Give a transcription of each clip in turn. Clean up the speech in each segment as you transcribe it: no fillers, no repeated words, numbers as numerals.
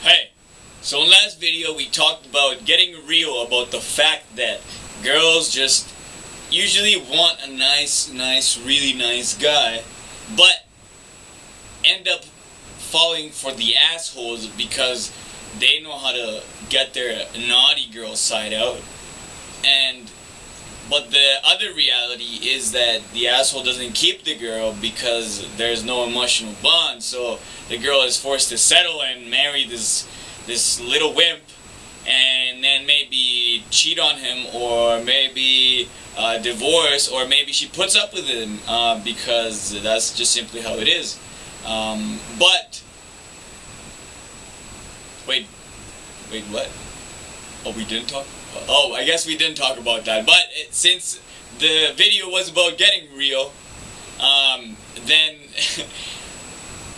Hey, so in last video we talked about getting real about the fact that girls just usually want a nice, really nice guy, but end up falling for the assholes because they know how to get their naughty girl side out. But the other reality is that the asshole doesn't keep the girl because there's no emotional bond, so the girl is forced to settle and marry this little wimp, and then maybe cheat on him, or maybe divorce, or maybe she puts up with him because that's just simply how it is. But wait, what? Oh, we didn't talk? Oh, I guess we didn't talk about that. But since the video was about getting real, then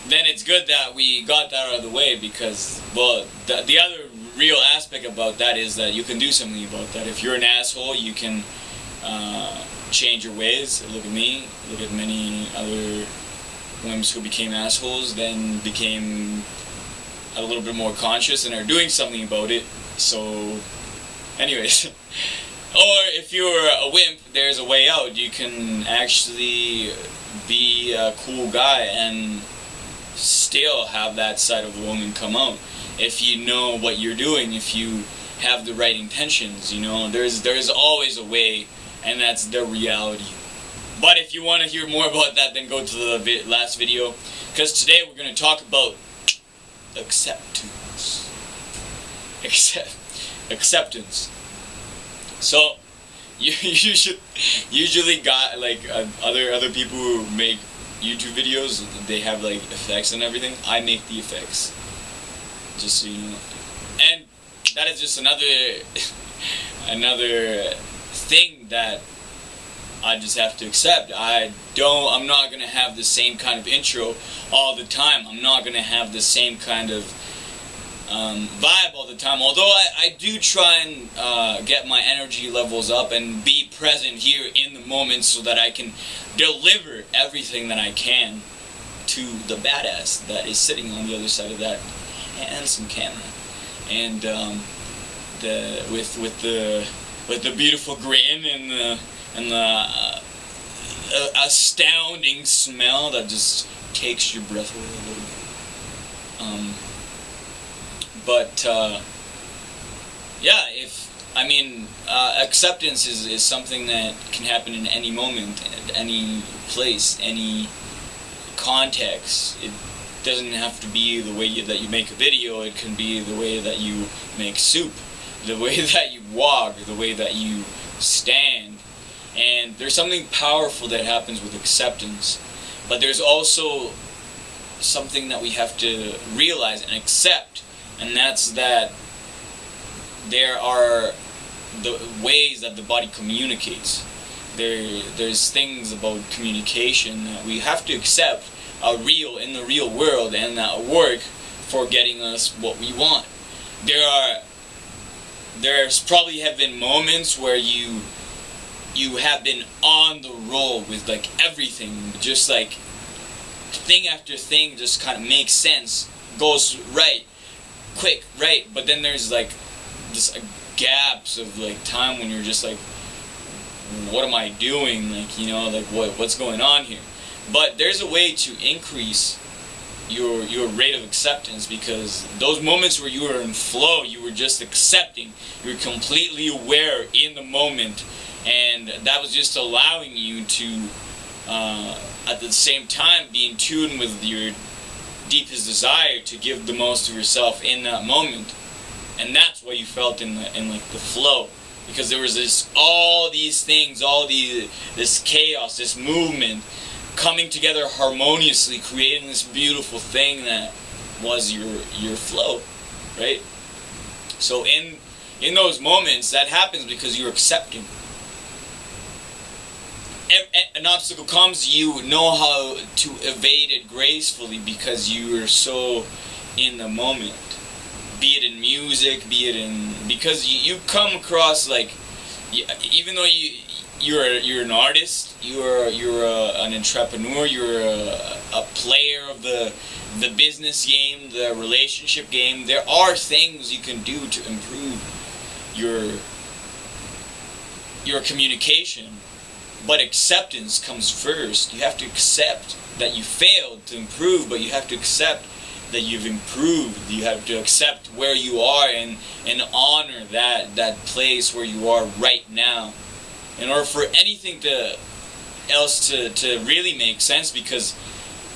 then it's good that we got that out of the way, because, well, the other real aspect about that is that you can do something about that. If you're an asshole, you can change your ways. Look at me. Look at many other wimps who became assholes, then became a little bit more conscious and are doing something about it. So, anyways, or if you're a wimp, there's a way out. You can actually be a cool guy and still have that side of a woman come out. If you know what you're doing, if you have the right intentions, there's always a way, and that's the reality. But if you want to hear more about that, then go to the last video, because today we're going to talk about acceptance. Acceptance. So you should usually got like other people who make YouTube videos, they have like effects and everything. I make the effects, just so you know. And that is just another thing that I just have to accept. I'm not gonna have the same kind of intro all the time. I'm not gonna have the same kind of vibe all the time. Although I do try and get my energy levels up and be present here in the moment so that I can deliver everything that I can to the badass that is sitting on the other side of that handsome camera, and with the beautiful grin and the astounding smell that just takes your breath away a little bit. Acceptance is something that can happen in any moment, at any place, any context. It doesn't have to be the way that you make a video. It can be the way that you make soup, the way that you walk, the way that you stand. And there's something powerful that happens with acceptance. But there's also something that we have to realize and accept, and that's that there are the ways that the body communicates. There's things about communication that we have to accept are real in the real world and that work for getting us what we want. There's probably have been moments where you have been on the roll with like everything, just like thing after thing just kind of makes sense, goes right, quick, right, but then there's like this gaps of like time when you're just like, what am I doing? Like, what's going on here? But there's a way to increase your rate of acceptance, because those moments where you were in flow, you were just accepting, you were completely aware in the moment, and that was just allowing you to at the same time be in tune with your deepest desire to give the most of yourself in that moment. And that's what you felt in the flow, because there was all these things, this chaos, this movement coming together harmoniously, creating this beautiful thing that was your flow, right? So in those moments, that happens because you're accepting. An obstacle comes, you know how to evade it gracefully because you are so in the moment. Be it in music, because you come across like, even though you're an artist, you're an entrepreneur, you're a player of the business game, the relationship game. There are things you can do to improve your communication, but acceptance comes first. You have to accept that you failed to improve, but you have to accept that you've improved. You have to accept where you are and honor that place where you are right now, in order for anything else to really make sense. Because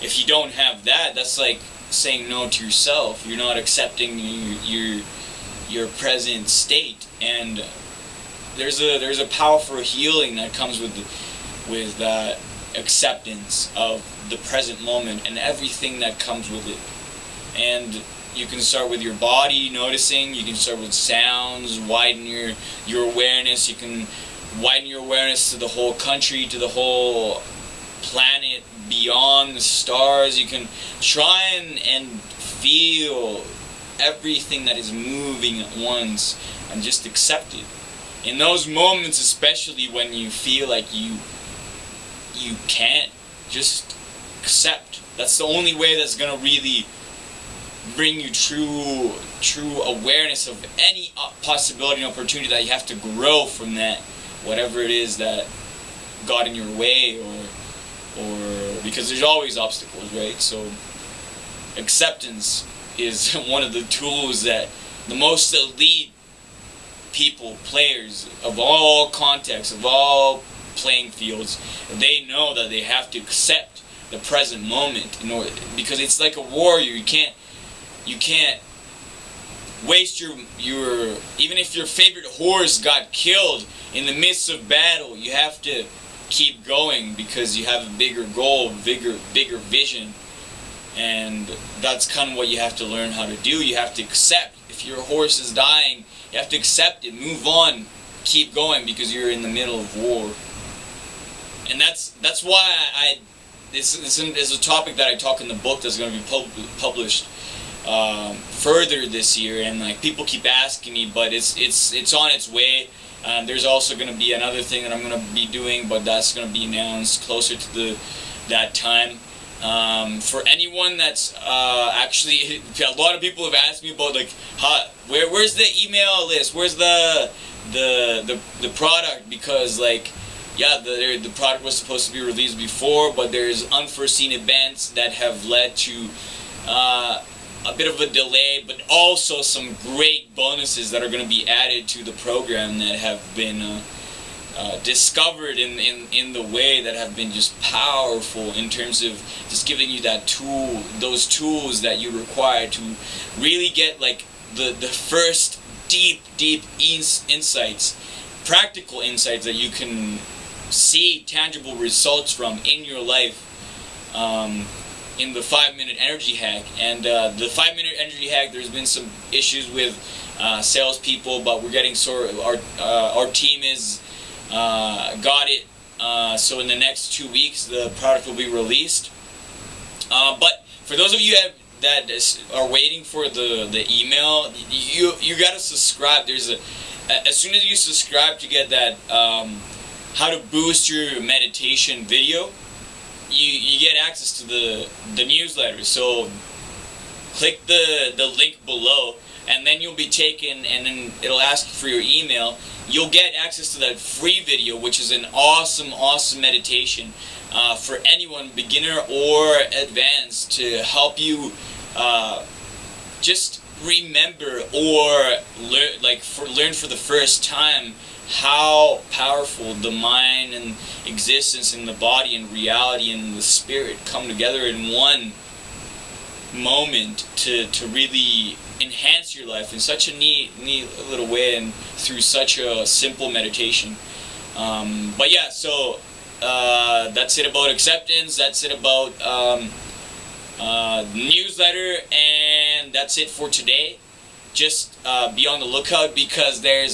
if you don't have that, that's like saying no to yourself. You're not accepting your present state, and there's a powerful healing that comes with acceptance of the present moment and everything that comes with it. And you can start with your body noticing. You can start with sounds, widen your awareness. You can widen your awareness to the whole country, to the whole planet, beyond the stars. You can try and feel everything that is moving at once and just accept it. In those moments, especially when you feel like you can't, just accept. That's the only way that's gonna really bring you true awareness of any possibility and opportunity that you have to grow from that, whatever it is that got in your way, or because there's always obstacles, right? So acceptance is one of the tools that the most elite people, players of all contexts, of all playing fields, they know that they have to accept the present moment in order, because it's like a warrior. You can't waste your even if your favorite horse got killed in the midst of battle, you have to keep going because you have a bigger goal, bigger vision. And that's kind of what you have to learn how to do. You have to accept. If your horse is dying, you have to accept it, move on, keep going, because you're in the middle of war. And that's why this is a topic that I talk in the book that's going to be published further this year, and like people keep asking me, but it's on its way. There's also going to be another thing that I'm going to be doing, but that's going to be announced closer to that time. For anyone that's actually, a lot of people have asked me about like where's the email list, where's the product, because like the product was supposed to be released before, but there's unforeseen events that have led to a bit of a delay, but also some great bonuses that are going to be added to the program that have been discovered in the way that have been just powerful in terms of just giving you that tool, those tools that you require to really get like the first deep insights, practical insights that you can see tangible results from in your life, in the 5-minute energy hack. And the 5-minute energy hack, there's been some issues with salespeople, but we're getting our team is got it. So in the next 2 weeks, the product will be released. But for those of you that are waiting for the email, you gotta subscribe. There's as soon as you subscribe to get that how to boost your meditation video, you get access to the newsletter. So click the link below, and then you'll be taken, and then it'll ask you for your email. You'll get access to that free video, which is an awesome meditation for anyone, beginner or advanced, to help you just remember or learn for the first time how powerful the mind and existence and the body and reality and the spirit come together in one moment to really enhance your life in such a neat little way, and through such a simple meditation. But yeah, so that's it about acceptance. That's it about newsletter, and that's it for today. Just be on the lookout, because there's